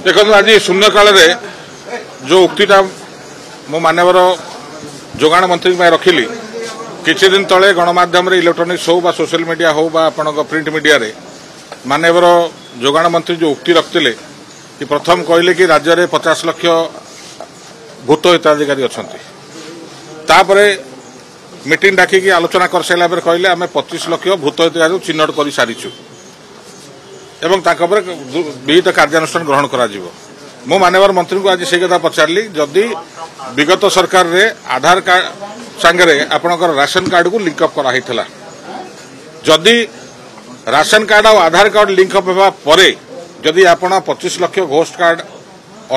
देखो आज शून्यकाल जो उक्तिटा मो मानवर जोगाण मंत्री रखिली किछि दिन तले गणमाध्यम इलेक्ट्रोनिक्स हो बा सोशल मीडिया हो बा आपन प्रिंट मीडिया रे मानवर जोगाण मंत्री जो उक्ति रखते कि प्रथम कहले कि राज्य में 50 लाख भूत हिताधिकारी अच्छा मीटिंग डाकिकी आलोचना कर सारा कहले आम 25 लाख भूत हिताधिकारी चिन्हट कर सारीचु एवं विहित कार्यानुष्ठान ग्रहण करा मो मानवर मंत्री को आज से कथा पचारि जदि विगत सरकार रे आधार कार्ड सांगे आपणकर राशन कार्ड को लिंकअप कराइला जदि राशन कार्ड और आधार कार्ड लिंकअप होगा परे जदि आपण 25 लाख घोस्ट कार्ड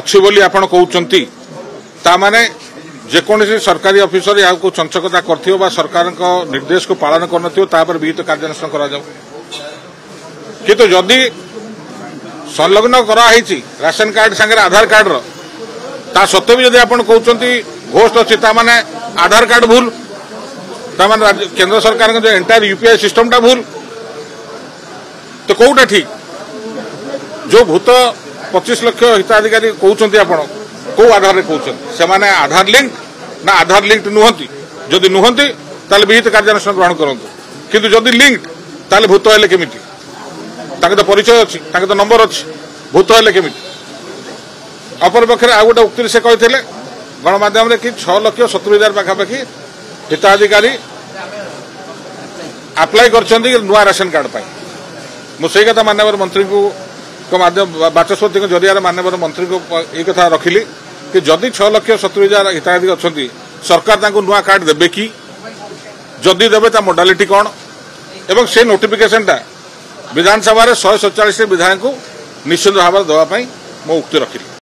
अच्छी बोली आपण कहउचंती ता माने जेकोसी सरकारी ऑफिसर या को चंचकता करथियो बा सरकार को निर्देश को पालन करनथियो ता पर विहित कार्यानुष्ठान करा जाऊ किंतु जदि संलग्न कराई राशन कार्ड सांगे आधार कार्ड ता सत्वे भी जदि आपण कहउचंती घोस्ट अच्छी ता माने आधार कार्ड भूल ता माने केंद्र सरकार जो एंटायर यूपीआई सिस्टम टा भूल तो कौटा ठीक जो भूत 25 लाख हिताधिकारी कहते आपण कौ आधार रे कहते से माने आधार लिंक ना आधार लिंक नुहंती जदि नुहंती ताले विहित कार्यानुष्ठान ग्रहण करंतु किंतु जदि लिंक ताले भूत हेले केमिति ताके तो परिचय अछि ताके तो नंबर अछि भूत हेले केमिति अपर पक्षरे आ गोटे उक्ति से कहते गणमाध्यम रे कि 6,70,000 पाखापाखि हिताधिकारी अप्लाई करछन्ती नुआ राशन कार्ड पाई मुझे कथा मानवर मंत्री को माध्यम बाचस्पति जरिया मानवर मंत्री को एक कथा रखिली कि जदि 6,70,000 हिताधिकारी अच्छा सरकार नुआ कार्ड देवे कि जदि देवे ता मोडालिटी कौन एवं से नोटिफिकेशन टा विधानसभा 147 विधायक को निश्चित भाव देवाई मो उक्ति रखिली।